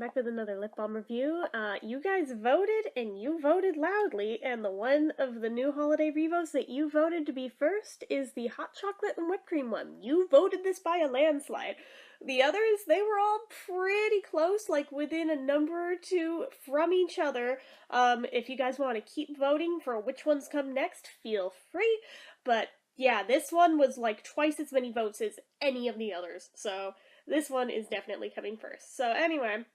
back with another lip balm review. You guys voted, and you voted loudly, and the one of the new holiday Revos that you voted to be first is the hot chocolate and whipped cream one. You voted this by a landslide. The others, they were all pretty close, like within a number or two from each other. If you guys want to keep voting for which ones come next, feel free. But yeah, this one was like twice as many votes as any of the others, so this one is definitely coming first. So anyway,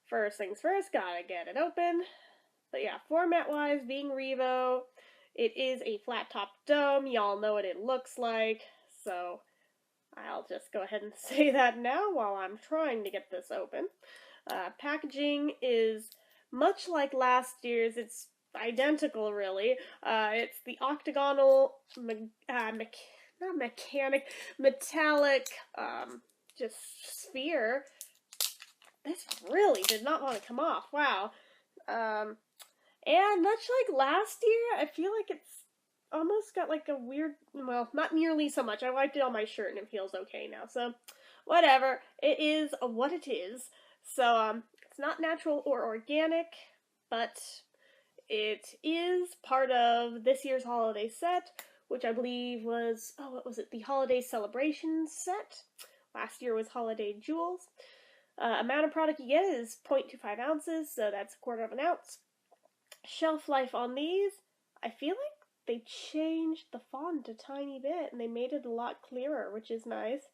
first things first, gotta get it open. But yeah, format-wise, being Revo, it is a flat-top dome. Y'all know what it looks like, so I'll just go ahead and say that now while I'm trying to get this open. Packaging is much like last year's. It's identical, really. It's the octagonal, metallic, just sphere. This really did not want to come off. Wow. And much like last year, I feel like it's almost got like a weird, well, not nearly so much. I wiped it on my shirt and it feels okay now. So, whatever. It is what it is. So, it's not natural or organic, but it is part of this year's holiday set, which I believe was, what was it? The holiday celebration set. Last year was holiday jewels. Amount of product you get is 0.25 ounces, so that's a quarter of an ounce. Shelf life on these, I feel like they changed the font a tiny bit and they made it a lot clearer, which is nice.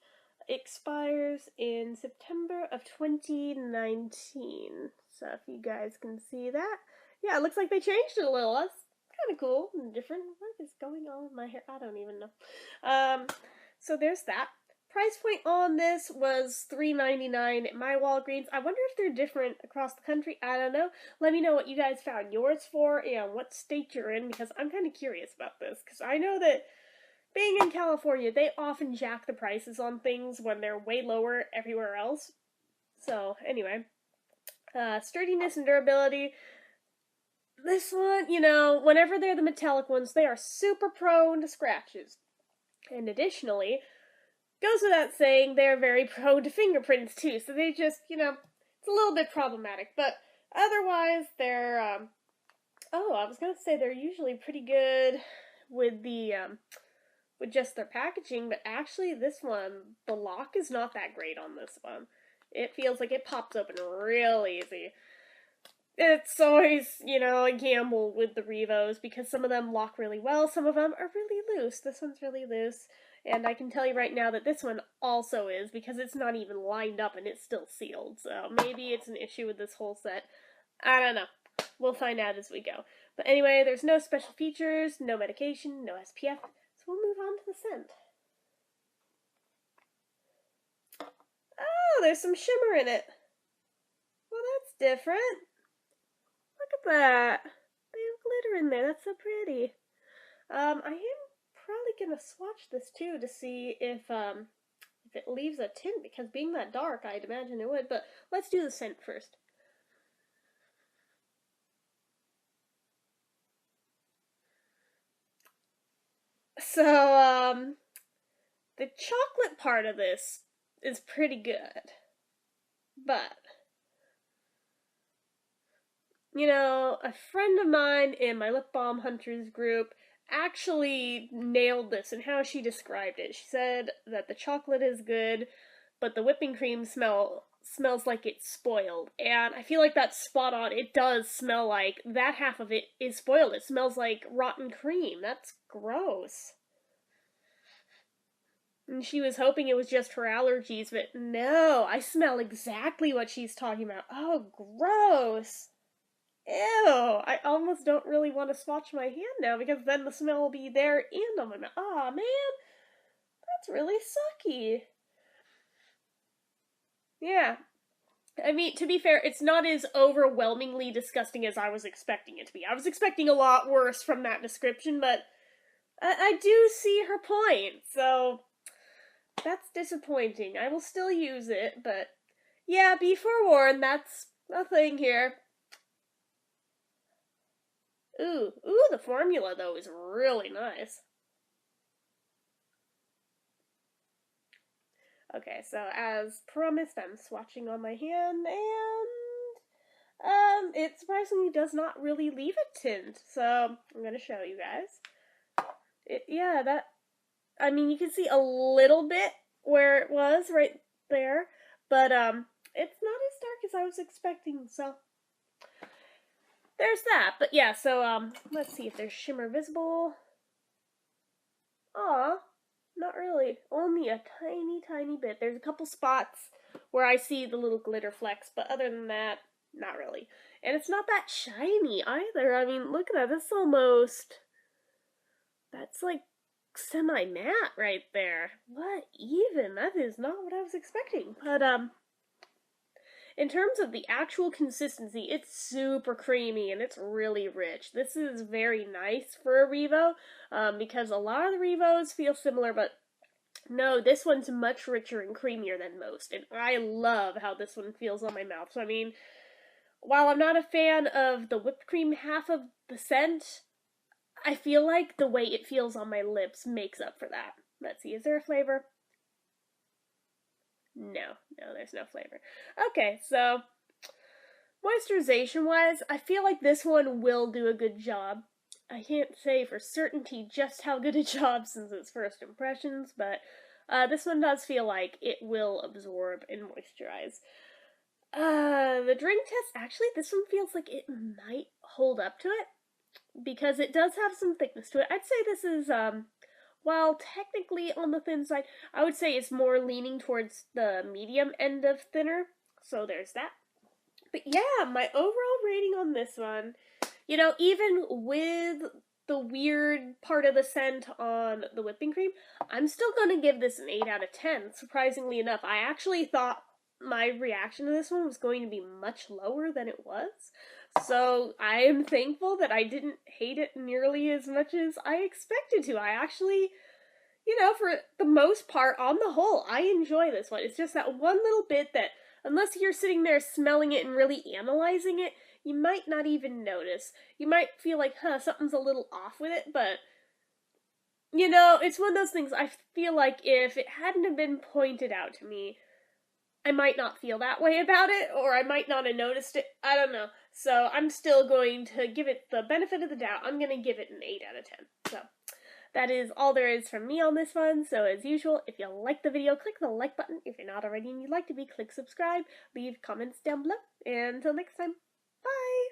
Expires in September of 2019. So if you guys can see that. Yeah, it looks like they changed it a little. That's kind of cool and different. What is going on with my hair? I don't even know. So there's that. Price point on this was $3.99 at my Walgreens. I wonder if they're different across the country. I don't know. Let me know what you guys found yours for and what state you're in, because I'm kind of curious about this. Because I know that being in California, they often jack the prices on things when they're way lower everywhere else. So, anyway. Sturdiness and durability. This one, whenever they're the metallic ones, they are super prone to scratches. And additionally, goes without saying, they're very prone to fingerprints too, so they just, it's a little bit problematic, but otherwise, they're, I was gonna say they're usually pretty good with the, with just their packaging, but actually this one, the lock is not that great on this one. It feels like it pops open real easy. It's always, a gamble with the Revos, because some of them lock really well, some of them are really loose. This one's really loose. And I can tell you right now that this one also is, because it's not even lined up and it's still sealed. So maybe it's an issue with this whole set. I don't know. We'll find out as we go. But anyway, there's no special features, no medication, no SPF. So we'll move on to the scent. Oh, there's some shimmer in it. Well, that's different. Look at that. They have glitter in there. That's so pretty. I am probably gonna swatch this too to see if it leaves a tint, because being that dark, I'd imagine it would, but let's do the scent first. So, the chocolate part of this is pretty good, but, a friend of mine in my Lip Balm Hunters group actually nailed this in how she described it. She said that the chocolate is good, but the whipping cream smells like it's spoiled. And I feel like that's spot on. It does smell like that half of it is spoiled. It smells like rotten cream. That's gross. And she was hoping it was just her allergies, but no, I smell exactly what she's talking about. Oh, gross. Ew, I almost don't really want to swatch my hand now, because then the smell will be there and on my mouth. Aw, man, that's really sucky. Yeah. I mean, to be fair, it's not as overwhelmingly disgusting as I was expecting it to be. I was expecting a lot worse from that description, but I do see her point, so that's disappointing. I will still use it, but yeah, be forewarned, that's a thing here. Ooh, the formula, though, is really nice. Okay, so as promised, I'm swatching on my hand, and It surprisingly does not really leave a tint, so I'm gonna show you guys. Yeah, I mean, you can see a little bit where it was right there, but it's not as dark as I was expecting, so there's that. But yeah, so let's see if there's shimmer visible. Aw, not really. Only a tiny bit. There's a couple spots where I see the little glitter flecks, but other than that, not really. And it's not that shiny either. I mean, look at that. That's like semi-matte right there. What even? That is not what I was expecting. But in terms of the actual consistency, it's super creamy and it's really rich. This is very nice for a REVO, because a lot of the REVOs feel similar, but no, this one's much richer and creamier than most, and I love how this one feels on my mouth. So I mean, while I'm not a fan of the whipped cream half of the scent, I feel like the way it feels on my lips makes up for that. Let's see, is there a flavor? No, there's no flavor. Okay, so moisturization wise, I feel like this one will do a good job. I can't say for certainty just how good a job since it's first impressions, but this one does feel like it will absorb and moisturize. The drink test, actually, this one feels like it might hold up to it because it does have some thickness to it. I'd say this is, while technically on the thin side, I would say it's more leaning towards the medium end of thinner, so there's that. But yeah, my overall rating on this one, you know, even with the weird part of the scent on the whipping cream, I'm still gonna give this an 8 out of 10, surprisingly enough. I actually thought my reaction to this one was going to be much lower than it was. So I am thankful that I didn't hate it nearly as much as I expected to. I actually, you know, for the most part, on the whole, I enjoy this one. It's just that one little bit that, unless you're sitting there smelling it and really analyzing it, you might not even notice. You might feel like, something's a little off with it, but, you know, it's one of those things I feel like if it hadn't have been pointed out to me, I might not feel that way about it, or I might not have noticed it. I don't know. So I'm still going to give it the benefit of the doubt. I'm going to give it an 8 out of 10. So that is all there is from me on this one. So as usual, if you like the video, click the like button. If you're not already and you'd like to be, click subscribe. Leave comments down below. And until next time, bye!